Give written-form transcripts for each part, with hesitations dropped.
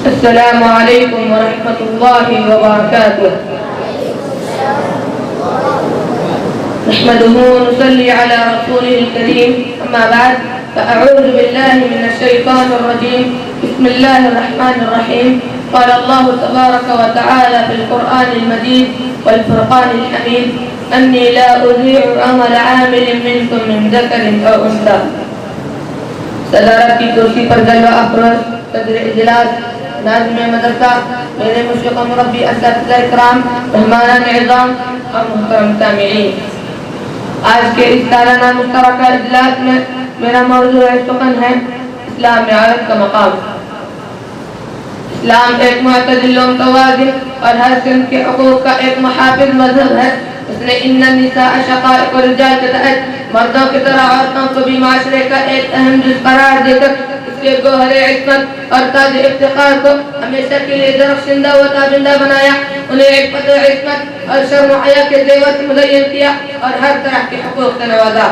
السلام علیکم ورحمۃ اللہ وبرکاتہ. نحمده ونصلي على رسوله الكريم. أما بعد فأعوذ بالله من الشيطان الرجيم. بسم الله الرحمن الرحيم. قال الله تبارك وتعالى في القرآن المجيد والفرقان الحميد أني لا أضيع عمل عامل منكم من ذكر أو أنثى. صدارت کی کرسی پر جلوہ افروز صدر اجلاس ناظم مدرسہ میرے مشفق مربی اساتذہ اکرام مہمانان اعظام اور محترم سامعین، آج کے اس سالانہ مشترکہ اجلاس میں میرا موضوع سخن ہے اسلام میں عورت کا مقام. اسلام ایک معتدل و متوازن اور ہر صنف کے حقوق کا ایک محافظ مذہب ہے. اس نے ان النساء شقائق الرجال کے تحت مردوں کی طرح عورتوں کو بھی معاشرے کا ایک اہم جز قرار دے کر اس کے گوہر عصمت اور تاج افتخار کو ہمیشہ کے لیے درخشندہ و تابندہ بنایا. انہیں ایک پتہ عصمت اور شرم و حیا کے زیور سے مزین کیا اور ہر طرح کے حقوق سے نوازا.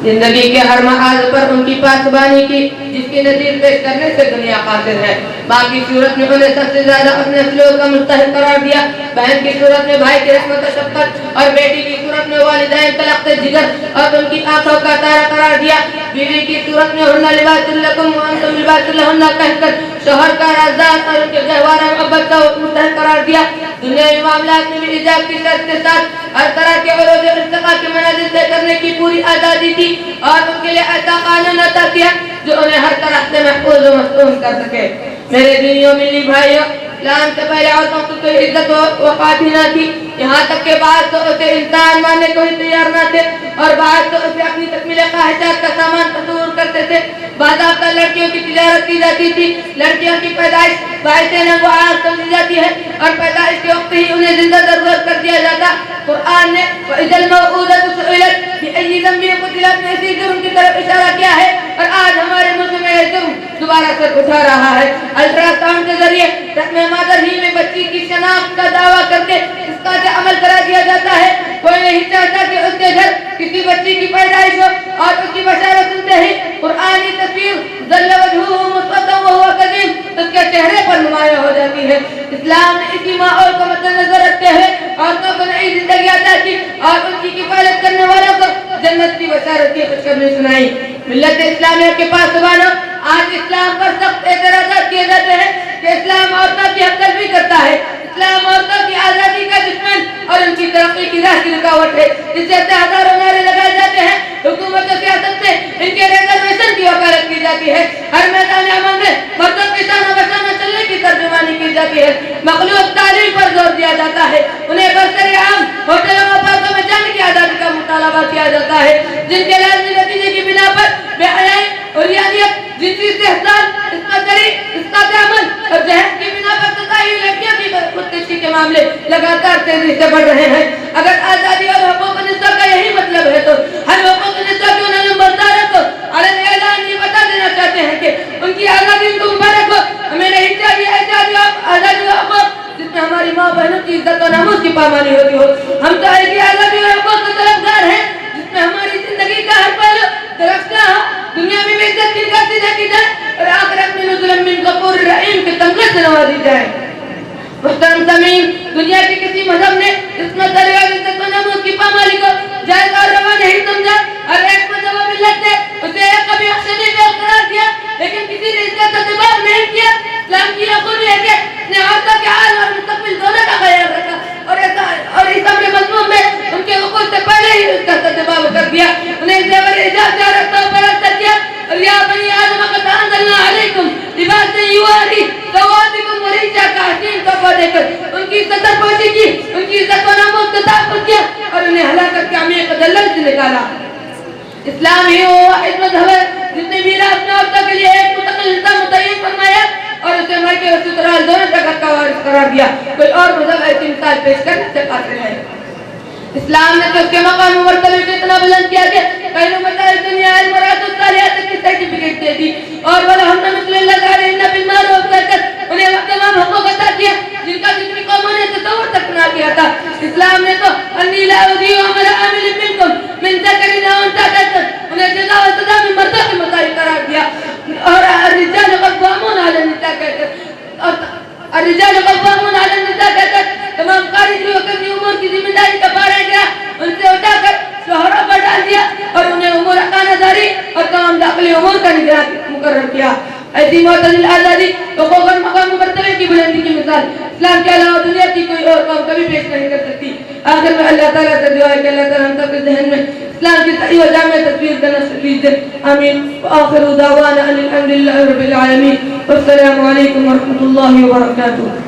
زندگی کے ہر محاذ پر ان کی پاسبانی کی جس کی نظیر پیش کرنے سے دنیا قاصر ہے. ماں کی صورت میں انہیں سب سے زیادہ اپنے سلوک کا مستحق قرار دیا. بہن کی صورت میں بھائی کی رحمت و شفقت اور بیٹی کی صورت میں والدین تلقت جگر اور ان کی آنکھوں کا تارا قرار دیا. بیوی کی صورت میں ہن لباس لکم وانتم لباس لہن کہہ کر شوہر کا رازدار اور ان کے گہوارہ محبت کا مستحق قرار دیا. دنیاوی معاملات میں بھی ایجاب کی شرط کے ساتھ ہر طرح کے عروج و ارتقاء کے منازل طے کرنے کی پوری آزادی دی اور ان کے لیے ایسا قانون عطا کیا جو انہیں ہر طرح سے محفوظ و مصون کر سکے. میرے دینیوں ملی بھائیوں، اسلام سے پہلے عورتوں کو کوئی عزت و وقار ہی نہ تھی. یہاں تک کہ بعض تو اسے انسان ماننے کو ہی تیار نہ تھے اور بعض تو اسے اپنی تکمیل خواہشات کا سامان تصور کرتے تھے. بعض اوقات لڑکیوں کی تجارت کی جاتی تھی. لڑکیوں کی پیدائش باعث نگوار سمجھی جاتی ہے اور پیدائش کے وقت ہی انہیں زندہ درگور کر دیا جاتا. قرآن نے وَإِذَا الْمَوْءُودَةُ سُئِلَتْ بِأَيِّ ذَنبٍ قُتِلَتْ میں اسی جرم کی طرف اشارہ کیا ہے اور آج ہمارے ملک میں یہ جرم دوبارہ سر اٹھا رہا ہے. الٹرا ساؤنڈ کے ذریعے رحم مادر ہی میں بچی کی شناخت کا دعویٰ کر کے اس کا عمل کرا دیا جاتا ہے. کوئی نہیں چاہتا کہ اس کے گھر کسی بچی کی پیدائش ہو اور اس کی بشارت سنتے ہی قرآنی تصویر ظل وجہہ مسودا وہو کظیم اس کے چہرے پر نمایاں ہو جاتی ہے. اسلام نے اسی ماحول کو مد نظر رکھتے ہوئے عورتوں کو نئی زندگی عطا کی اور ان کی کفالت کرنے والوں کو جنت کی بشارت کی خوشخبری سنائی. ملت اسلامیہ کے پاسبانوں، آج اسلام پر سخت اعتراضات کیے جاتے ہیں کہ اسلام عورتوں کی حق تلفی کرتا ہے، اسلام عورتوں کی آزادی کا دشمن اور ان کی ترقی کی راہ کی رکاوٹ ہے. اس جیسے ہزاروں نعرے لگائے جاتے ہیں. حکومت و سیاست سے ان کے ریزرویشن کی وکالت کی جاتی ہے. ہر میدان عمل میں مردوں کی شان و بشانہ چلنے کی ترجمانی کی جاتی ہے. مخلوق تعلیم پر زور دیا جاتا ہے. انہیں برسر عام ہوٹلوں و پارکوں میں جانے کی آزادی کا مطالبہ کیا جاتا ہے، جن کے لازمی نتیجے کی بنا پر بے حیائی اور ریاضیت، جنسی استحصال، عصمت دری، اسقاط عمل اور جہیز کی بنا پر تطاہی لڑکیوں کی خودکشی کے معاملے لگاتار تیزی سے بڑھ رہے ہیں. اگر آزادی اور حقوق النساء کا یہی مطلب ہے تو ہر حقوق النساء کی انہیں نمبرداروں کو علیہ اعلان یہ بتا دینا چاہتے ہیں کہ ان کی آزادی کو مبارک ہو. ہمیں نہیں چاہیے آزادی و حقوق جس میں ہماری ماں بہنوں کی عزت و ناموس کی پامانی ہوتی ہو. ہم تو ایسی آزادی اور حقوق کے طلبگار ہیں جس میں ہماری زندگی کا ہر پہلو درختہ ہو، دنیا میں بھی عزت کی کرتی دیکھی جائے اور آخرت میں نزلا من غفور رحیم کے تمغے سے نوازی جائے. محترم سامعین، دنیا کے کسی مذہب نے عصمت دری اور عزت و ناموس کی پامالی کو جائز اور روا نہیں سمجھا. ہر ایک مذہب و ملت نے اسے ایک کبھی اخشنی پہ قرار دیا لیکن کسی نے اس کا تدبیر نہیں کیا. اسلام کی یہ خوبی ہے کہ اس نے عورتوں کے حال اور مستقبل دونوں کا خیال رکھا اور اس امر مضمون میں ان کے حقوق سے پہلے ہی اس کا تدبیر کر دیا. انہیں زیور ایجاد سے رکھتا پر اثر کیا اور یا بنی آدم قد انزلنا علیکم لباسا یواری سواتکم ورجا کا حسین تحفہ دے کر ان کی ستر پوشی کی، ان کی عزت و ناموس کا تحفظ کیا اور انہیں ہلاکت کے عمیق دلدل سے نکالا. اسلام ہی وہ واحد مذہب ہے جس نے میراث میں عورتوں کے لیے ایک مستقل حصہ متعین فرمایا اور اسے مائکے اور سسرال دونوں جگہ کا وارث قرار دیا. کوئی اور مذہب ایسی مثال پیش کرنے سے قاصر ہے. اسلام نے تو اس کے مقام و مرتبے کو اتنا بلند کیا کہ خیر متاع الدنیا المرأۃ الصالحۃ کی سرٹیفکیٹ دے دی اور وَلَهُنَّ مِثْلُ الَّذِي عَلَيْهِنَّ بِالْمَعْرُوفِ کہہ کر انہیں وہ تمام حقوق عطا کیا جن کا دوسری قوموں نے تصور تک نہ کیا تھا. اسلام نے تو أَنِّي لَا أُضِيعُ عَمَلَ عَامِلٍ مِّنكُم مِّن ذَكَرٍ أَوْ أُنثَىٰ کہہ کر انہیں جزا و سزا میں مردوں کے مطابق قرار دیا اور الرجال قوامون علی النساء کہہ کر اسلام کے علاوہ دنیا کی کوئی اور قوم کبھی پیش نہیں کر سکتی. آخر میں اللہ تعالیٰ سے دعا ہے کہ اللہ تعالیٰ ہم سب کے ذہن میں اسلام کی صحیح و جامع تصویر کا نقش لیجیے. آمین. وآخر دعوانا ان الحمد للہ رب العالمین. والسلام علیکم ورحمۃ اللہ وبرکاتہ.